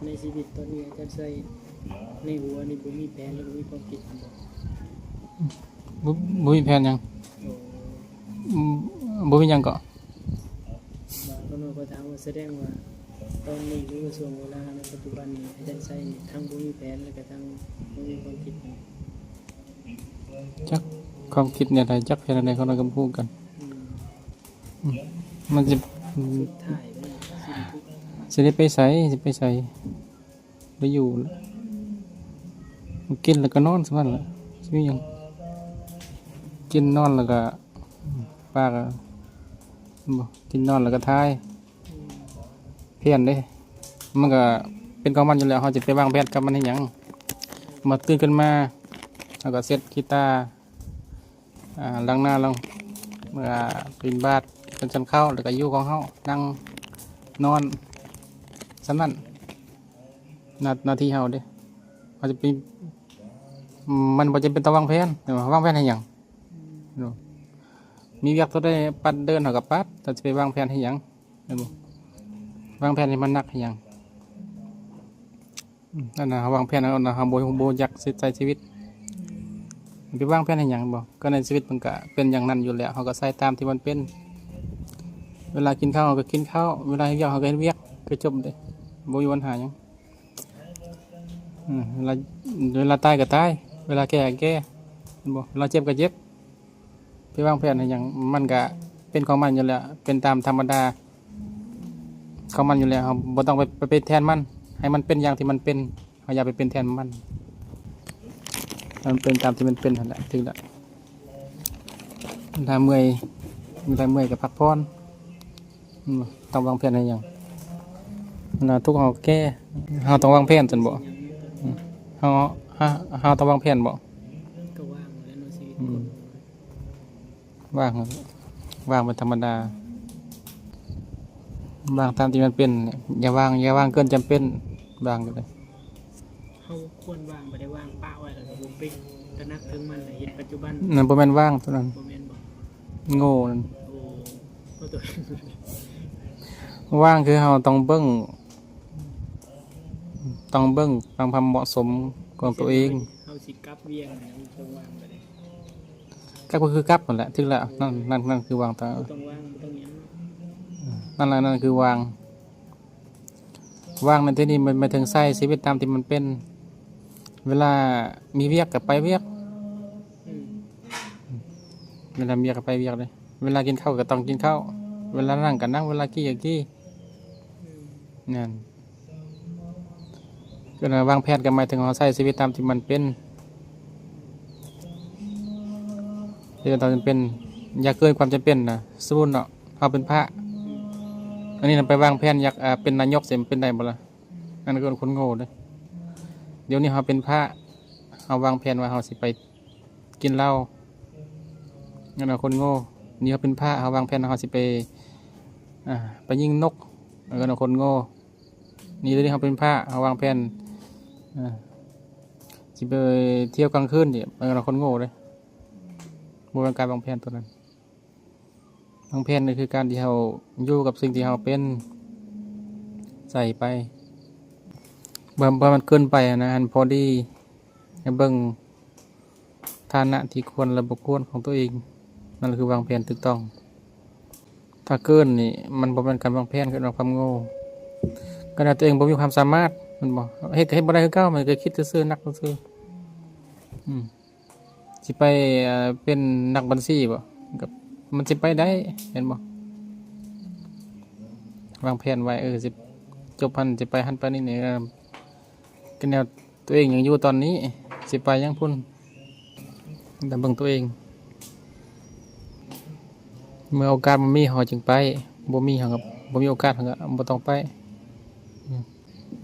ในชีวิตตอนนี้อาจารย์ใส่ในหัวนี่บ่มีแผนแล้วบ่มีความคิดบ่บ่มีแผนหยังโอ้อืมบ่มีหยังก็บางคนก็ถามว่าแสดงว่าตอนนี้หรือว่าช่วงเวลาในปัจจุบันนี้อาจารย์ใส่นี่ทั้งบ่มีแผนแล้วก็ทั้งบ่มีความคิดนี่จักความคิดเนี่ยได้จักแผนอะไรเขาเราก็พูดกันอืมอืมมันสิสุดท้ายมันสิ้นทุกข์สิได้ไปไสสิไปไสไปอยู่กินแล้วก็นอนซะมันล่ะสิมีหยังกินนอนแล้วก็ปากก็บ่กินนอนแล้วก็ทายอืมเพี้ยนเด้มันก็เป็นของมันอยู่แล้วเฮาจะไปวางแผนกับมันให้หยังมาตื่นขึ้นมาแล้วก็เซ็ตกีตาร์ล้างหน้าล้างเมื่อปินบาตเป็นชั้นเข้าแล้วก็อยู่ของเฮานั่งนอนสำนั้นหน้าที่เฮาเด้เฮาจะไปมันบ่จำเป็นต้องวางแผนแต่ว่าวางแผนให้หยังเนาะมีเวียกตัวใดปัดเดินเฮาก็ปัดแต่จะไปวางแผนให้หยังเห็นบ่วางแผนให้มันหนักให้หยังนั่นน่ะเฮาวางแผนเอาน่ะเฮาบ่อยากใช้ชีวิตไปวางแผนให้หยังบ่ก็ในชีวิตมันก็เป็นอย่างนั้นอยู่แล้วเฮาก็ใส่ตามที่มันเป็นเวลากินข้าวเราก็กินข้าวเวลาเฮ็ดเวียกเราก็เฮ็ดเวียกก็จบเด้บ่มีปัญหาหยังเวลาตายก็ตายเวลาแก่ก็แก่เห็นบ่เวลาเจ็บก็เจ็บไปวางแผนให้หยังมันก็เป็นของมันอยู่แล้วเป็นตามธรรมดาของมันอยู่แล้วเราบ่ต้องไปเป็นแทนมันให้มันเป็นอย่างที่มันเป็นเราอย่าไปเป็นแทนมันมันเป็นตามที่มันเป็นนั่นแหละถึงแล้วถ้าเมื่อยก็พักผ่อนต้องวางแผนให้หยังทุกข์เราแก้เราต้องวางแผนซั่นบ่เราเราต้องวางแผนบ่ก็ว่างแล้วเนาะชีวิตอืมคนว่างครับว่างเป็นธรรมดาว่างตามที่มันเป็นเนี่ยอย่าว่างเกินจำเป็นว่างก็ได้ เฮาควรว่างบ่ได้ว่างปะไว้แล้วก็บ่ไปตระหนักถึงมันแล้วเฮ็ดปัจจุบันนั่นบ่แม่นว่างเท่านั้นบ่แม่นบ่โง่นั่นโอ้เอาตัว ว่างคือเราต้องเบิ่งตามความเหมาะสมของตัวเองเฮาสิกลับเวียงนะมันต้องว่างบ่ได้ก็คือกลับนั่นแหละถึงแล้วนั่นคือวางตาบ่ต้องว่างบ่ต้องหยัง นั่นแหละนั่นคือวางในที่นี้มันหมายถึงใช้ชีวิตตามที่มันเป็นเวลามีเวียกก็ไปเวียกอืมเวลามีเวียกก็ไปเวียกเลยเวลากินข้าวก็ต้องกินข้าวเวลานั่งก็นั่งเวลาขี้ก็ขี้ อืมนั่นก็วางแผนกันหมายถึงเราใช้ชีวิตตามที่มันเป็นที่ตามที่เป็นอย่าเกินความจำเป็นนะสมมุติเนาะเราเป็นพระอันนี้เราไปวางแผนอยากเป็นนายกเสร็จเป็นได้บ่ล่ะอันนั้นก็คนโง่เลยเดี๋ยวนี้เราเป็นพระเราวางแผนว่าเราสิไปกินเหล้าอันนั้นคนโง่นี่เขาเป็นพระเราวางแผนว่าเราสิไปยิงนกอันนั้นคนโง่นี่เดี๋ยวนี้เขาเป็นพระเขาวางแผนสิไปเที่ยวกลางคืนเนี่ยอันนั้นคนโง่เลยบริการวางแผนตัวนั้นวางแผนนี่คือการที่เราอยู่กับสิ่งที่เราเป็นใส่ไปบ่มันเกินไปนะอันพอดีให้เบิ่งฐานะที่ควรและบ่ควรของตัวเองนั่นคือวางแผนถูกต้องถ้าเกินนี่มันบ่เป็นการวางแผนคือความโง่ขณะตัวเองบ่มีความสามารถมันบ่เฮ็ดบ่ได้คือเก่ามันก็คิดซื่อๆนักซื่อสิไปเป็นนักบัญชีบ่กับมันสิไปได้เห็นบ่วางแผนไว้สิจบพันสิไปหันไปนี่นี่ก็แนวตัวเองยังอยู่ตอนนี้สิไปยังพุ่นแต่เบิ่งตัวเองเมื่อโอกาสมันมีเฮาจึงไปบ่มีเฮาก็บ่มีโอกาสเฮาก็บ่ต้องไป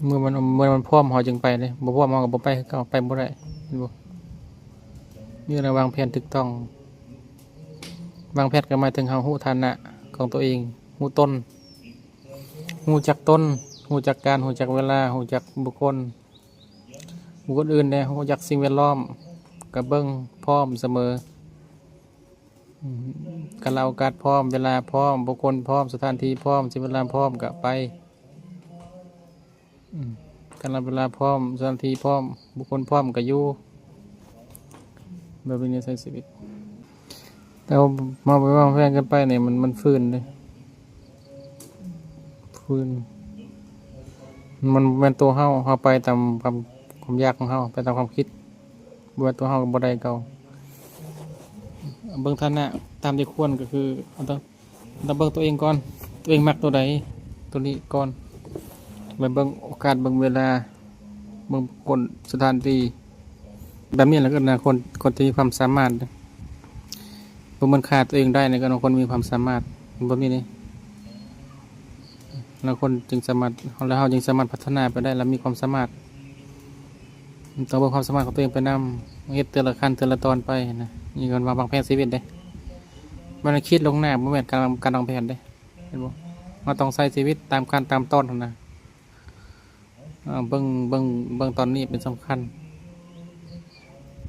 เมื่อมันพร้อมเฮาจึงไปเลยบ่พร้อมเฮาก็บ่ไปคือเก่าไปบ่ได้เห็นบ่นี่แหละวางแผนถูกต้องวางแผนก็หมายถึงเฮาฮู้ฐานะของตัวเองฮู้ต้นฮู้จักต้นฮู้จักการฮู้จักเวลาฮู้จักบุคคลอื่นแน่ฮู้จักสิ่งแวดล้อมก็เบิ่งพร้อมเสมอกัลโอกาสพร้อมเวลาพร้อมบุคคลพร้อมสถานที่พร้อมสิ่งเวลาพร้อมก็ไป การรับเวลาพร้อมสถานที่พร้อมบุคคลพร้อมก็อยู่แบบนี้ใช้ชีวิตแต่ว่ามาไปวางแผนกันไปเนี่ยมันฟื้นเลยฟื้นมันเป็นตัวเฮาไปตามความยากของเฮาไปตามความคิดบ่ว่าตัวเฮาบ่ได้เก่าเบิ่งฐานะตามที่ควรก็คือต้องเบิ่งตัวเองก่อนตัวเองมักตัวใดตัวนี้ก่อนไปเบิ่งโอกาสเบิ่งเวลาเบิ่งคนสถานที่แบบนี้แหละก็นะคนที่มีความสามารถบ่มันขาดตัวเองได้เนี่ยก็คนมีความสามารถบ่มีนี่แล้วคนจึงสามารถแล้วเฮาจึงสามารถพัฒนาไปได้แล้วมีความสามารถต้องเบิ่งความสามารถของตัวเองไปนำเฮ็ดแต่ละขั้นแต่ละตอนไปนะนี่ก็วางแผนชีวิตเด้มันคิดลงหน้าบ่แม่นการวางแผนเด้เห็นบ่เราต้องใช้ชีวิตตามขั้นตามตอนเท่านั้นเบิ่งตอนนี้เป็นสำคัญ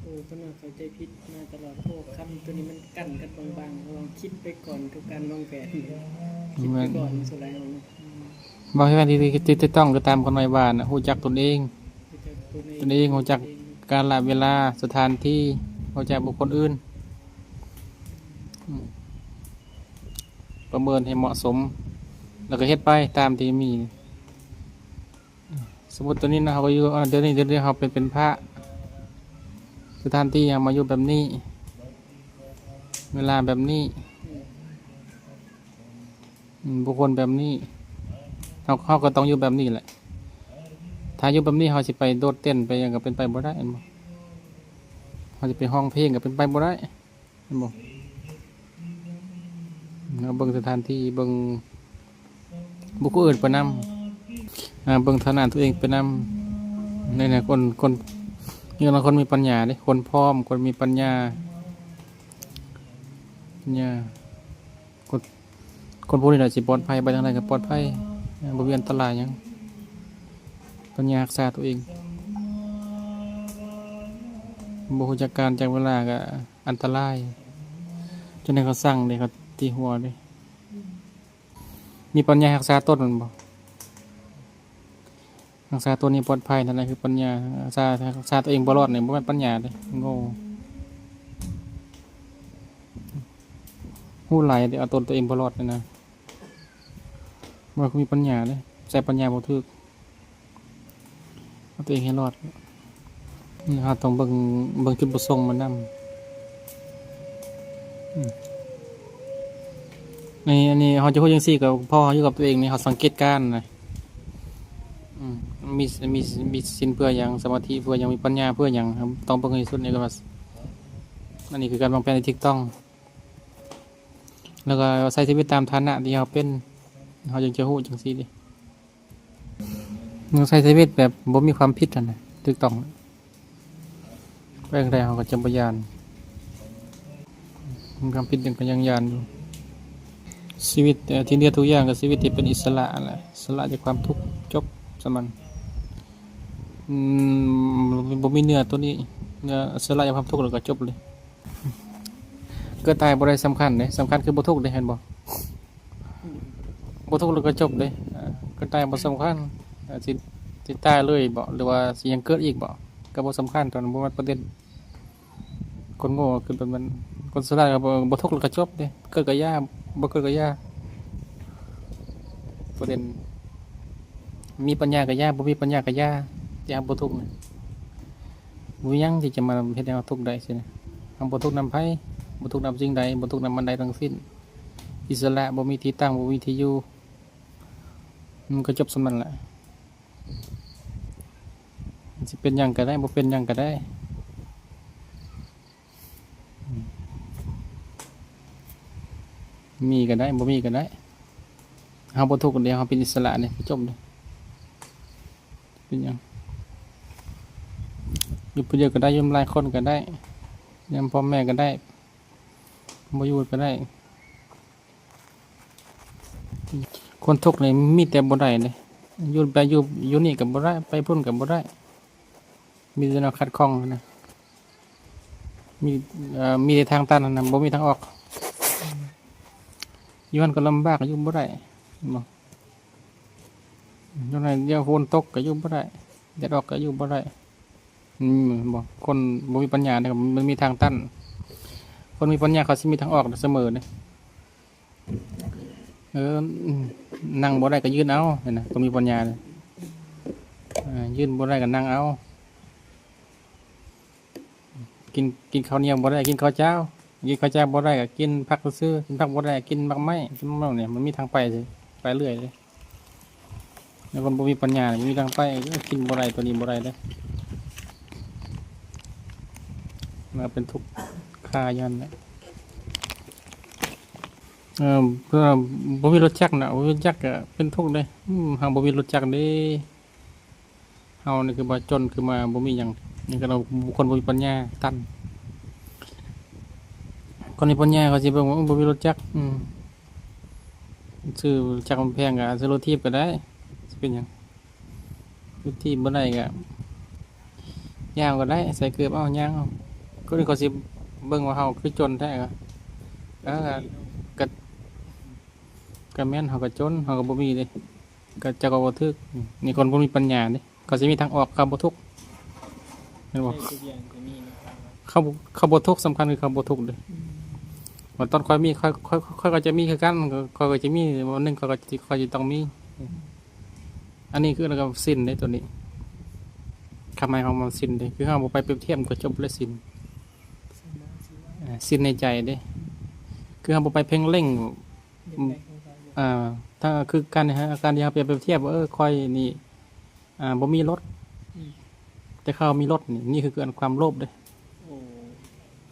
โอ้ก็น่าเข้าใจผิดมาตลอดโอ้คำตัวนี้มันกั้นกันบางๆลองคิดไปก่อนทุกการวางแผนคิดไปก่อนสุดท้ายเอาบางทีที่ต้องก็ตามกันหน่อยว่านะรู้จักตนเองรู้จักการละเวลาสถานที่รู้จักบุคคลอื่นประเมินให้เหมาะสมแล้วก็เฮ็ดไปตามที่มีสมมติตัวนี้นะเขาก็อยู่เดือนนี้เขาเป็นพระสถานที่มาอยู่แบบนี้เวลาแบบนี้บุคคลแบบนี้เขาก็ต้องอยู่แบบนี้แหละถ้าอยู่แบบนี้เขาจะไปโดดเต้นไปอย่างก็เป็นไปบ่ได้เขาจะไปห้องเพลงก็เป็นไปบ่ได้เราเบิ่งสถานที่เบิ่งบุคคลอื่นไปนำเบิ่งฐานะตัวเองไปนำในคนนี่เราคนมีปัญญาดิคนพร้อมคนมีปัญญาคนพวกนี้แหละสิปลอดภัยไปทางไหนก็ปลอดภัยบ่มีอันตรายหยังปัญญารักษาตัวเองบ่ฮู้จักการจักเวลาก็อันตรายจนให้เขาสั่งเลยเขาตีหัวเลยมีปัญญารักษาต้นมันบ่รักษาตัวนี้ปลอดภัยนั่นแหละคือปัญญารักษาตัวเองบ่รอดเนี่ยบ่แม่นปัญญาเด้โง่ฮู้หลายแต่เอาตัวเองบ่รอดนี่นะบ่มีปัญญาเด้ใช้ปัญญาบ่ถูกเอาตัวเองให้รอดเราต้องเบิ่งจุดประสงค์มันนำอันนี้เขาจะพูดจังซี่กับพ่อเขาอยู่กับตัวเองนี่เขาสังเกตการณ์นะมีศีลเพื่ออย่างสมาธิเพื่ออย่างมีปัญญาเพื่ออย่างต้องเบิ่งให้สุดนี่ก็ว่าอันนี้คือการวางแผนที่ถูกต้องแล้วก็ใช้ชีวิตตามฐานะที่เขาเป็นเขาจึงจะฮู้จังซี่ดิใช้ชีวิตแบบบ่มีความผิดนั่นน่ะถูกต้องแปลงใดเขาก็จำบ่ยานมีความผิดยังก็ยังยานอยู่ชีวิตที่เดียวทุกอย่างกับชีวิตที่เป็นอิสระแหละอิสระจากความทุกข์จบสมันบ่มีเนื้อตัวนี้เนื้ออิสระจากความทุกข์แล้วก็จบเลยเกิดตายบ่ได้สำคัญเด้สำคัญคือบ่ทุกข์เด้เห็นบ่บ่ทุกข์แล้วก็จบเด้เกิดตายบ่สำคัญสิตายเลยบ่หรือว่าสิยังเกิดอีกบ่ก็บ่สำคัญตอนนั้นบ่แม่นประเด็นคนโง่คือแบบมันคนสลาดก็บ่ทุกข์แล้วก็จบเด้เกิดก็ยาบ่เกิดก็ยาประเด็นมีปัญญาก็ยาบ่มีปัญญาก็ยาอย่าบ่ทุกข์นะบ่มีหยังที่จะมาเฮ็ดให้เราทุกข์ได้ซินะเฮาบ่ทุกข์นำไผบ่ทุกข์นำสิ่งใดบ่ทุกข์นำมันใดทั้งสิ้นอิสระบ่มีที่ตั้งบ่มีที่อยู่มันก็จบสำนั้นแหละสิเป็นหยังก็ได้บ่เป็นหยังก็ได้มีก็ได้บ่มีก็ได้เฮาบ่ทุกข์เดียวเฮาเป็นอิสระนี่จบเลยเป็นหยังอยู่ผู้เดียวก็ได้อยู่หลายคนก็ได้ยามพ่อแม่ก็ได้บ่อยู่ก็ได้คนทุกข์นี่มีแต่บ่ได้เลยอยู่นี่ก็บ่ได้ไปพุ่นก็บ่ได้มีแต่แนวขัดข้องนะมีแต่ทางตันนะบ่มีทางออกอยู่มันก็ลำบากอยู่บ่ได้บ่อยู่ไหนเดี๋ยวฝนตกก็อยู่บ่ได้ แดดออกก็อยู่บ่ได้บ่คนบ่มีปัญญาเนี่ยมันมีทางตันคนมีปัญญาเขาสิมีทางออกเสมอเนี่ยนั่งบ่ได้ก็ยืนเอาเนี่ยนะคนมีปัญญาเนี่ยยืนบ่ได้ก็นั่งเอากินข้าวเหนียวบ่ได้กินข้าวเจ้ากินข้าวเจ้าบ่ได้ก็กินผักซื่อกินผักบ่ได้กินมักไม้กินมักเนี่ยมันมีทางไปสิไปเรื่อยเลยแล้วคนบ่มีปัญญาเนี่ยมีทางไปกินบ่ได้ตัวนี้บ่ได้เลยมันเป็นทุกข์ค่ายันนะเพื่อบ่มีรถจักรนะบ่มีรถจักรก็เป็นทุกข์เลยหางบ่มีรถจักรเด้เฮานี่คือบ่จนคือมาบ่มีหยังนี่ก็เราคนบ่มีปัญญาตันคนมีปัญญาเขาสิเบิ่งว่าบ่มีรถจักรซื้อจักรมันแพงก็ซื้อรถถีบก็ได้สิเป็นหยังรถถีบบ่ได้ก็ย่างก็ได้ใส่เกือบเอาย่างเอาคนนี้เขาสิเบิ่งว่าเฮาคือจนแท้ก็ก็แม่นเฮาก็จนเฮาก็บ่มีเด้ก็จะก็บ่ถึกนี่คนบ่มีปัญญาเด้เขาสิมีทางออกเขาบ่ทุกข์แม่นบ่ ทุกอย่างก็มีนะ เขาบ่ทุกข์สำคัญคือเขาบ่ทุกข์เด้ว่าตอนค่อยมีค่อยก็จะมีคือกันค่อยก็จะมีวันหนึงค่อยจะต้องมีอันนี้คือแล้วก็สิ้นเด้ตัวนี้คำหมายของมันสิ้นเด้คือเฮาบ่ไปเปรียบเทียบก็จบแล้วสิ้นสิ้นในใจเด้คือเฮาบ่ไปเพ่งเล็งถ้าคือการที่เฮาเปรียบเทียบว่าค่อยนี่บ่มีรถแต่เขามีรถนี่คือเกิดความโลภเด้ โอ้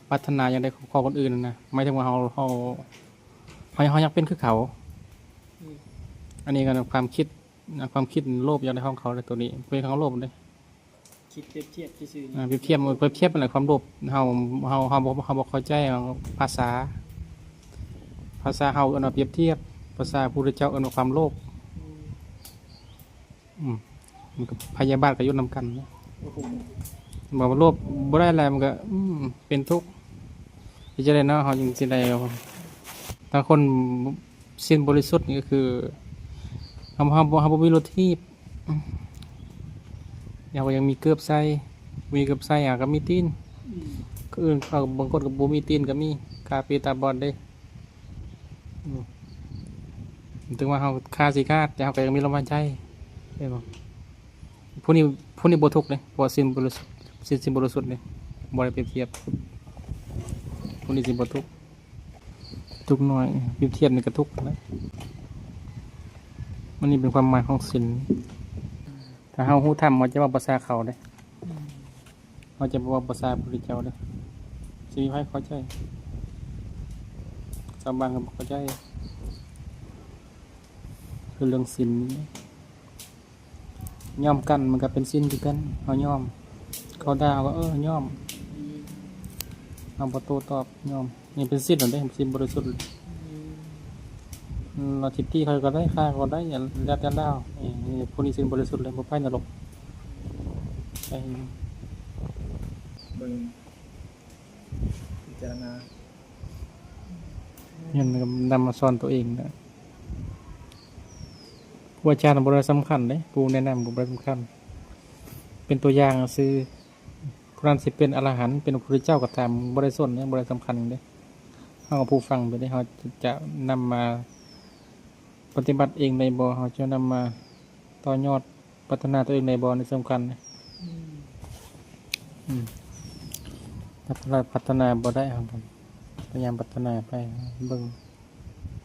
ปรารถนาอย่างใดของคนอื่นนะไม่ถึงว่าเขาอยากเป็นคือเขา อันนี้ก็ความคิดโลภอย่างใดของเขาเลยตัวนี้เป็นของโลภเลย คิดเปรียบเทียบซื่อๆ เปรียบเทียบอะไรความโลภเขาบอกเข้าใจภาษาเขาเอิ้นว่าเปรียบเทียบภาษาพุทธเจ้าเอิ้นว่าความโลภมันก็พยาบาทกับยุทธนำกันนะ โอ้โห บอกว่าโลภบ่ได้อะไรมันก็เป็นทุกข์ที่จะได้เนาะเขาจริงสิได้ถ้าคนสิ้นบริสุทธิ์นี่ก็คือเขาบ่มีรถทีบยังมีเกือบใส่ก็มีตีนก็อื่นเขาบางคนก็บ่มีตีนก็มีคาปีตาบอดได้ถึงว่าเขาคาสิคาแต่เขาก็ยังมีลมหายใจได้บ่ผู้นี้บ่ทุกข์เลยเพราะสิ้นบริสุทธิ์เลยบ่ได้เปรียบเทียบผู้นี้สิ้นบ่ทุกข์ทุกข์น้อยเปรียบเทียบนี่ก็ทุกข์แล้วมันนี่เป็นความหมายของศีลถ้าเฮาฮู้ธรรมมันจะว่าภาษาเขาได้เขาจะว่าภาษาพระพุทธเจ้าได้สิมีใครเข้าใจชาวบ้านก็บ่เข้าใจคือเรื่องศีลยอมกันมันก็เป็นศีลคือกันเฮายอมเขาด่าก็ยอมเอาบ่โต้ตอบยอมนี่เป็นศีลได้ศีลบริสุทธิ์เราทิฏฐิเขาก็ได้ฆ่าก็ได้อย่ายัดยันดาวนี่พวกนี้ศีลบริสุทธิ์เลยบ่ไปนรกไป เบิ่งพิจารณา ยันก็นำมาสอนตัวเองนะผู้อาจารย์บ่ได้สำคัญเด้ผู้แนะนำบ่ได้สำคัญเป็นตัวอย่างซื่อผู้นั้นสิเป็นอรหันต์เป็นพระพุทธเจ้าก็ตามบ่ได้สนบ่ได้สำคัญเด้เฮาก็ผู้ฟังไปได้เฮาจะนำมาปฏิบัติเองในบ่เฮาจะนำมาต่อยอดพัฒนาตัวเองในบ่นี่สำคัญนะพัฒนาบ่ได้ครับผมพยายามพัฒนาไปเบิ่ง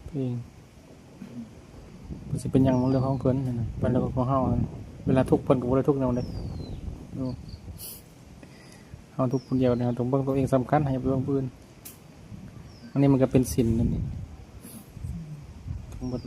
ตัวเองมันสิเป็นหยังเรื่องของเพิ่นนั่นน่ะเป็นเรื่องของเฮาเวลาทุกข์เพิ่นก็บ่ได้ทุกข์แนวใดเฮาทุกข์คนเดียวเนี่ยต้องเบิ่งตัวเองสำคัญให้เบิ่งผู้อื่นอันนี้มันก็เป็นศีลนั่นเองทั้งหมด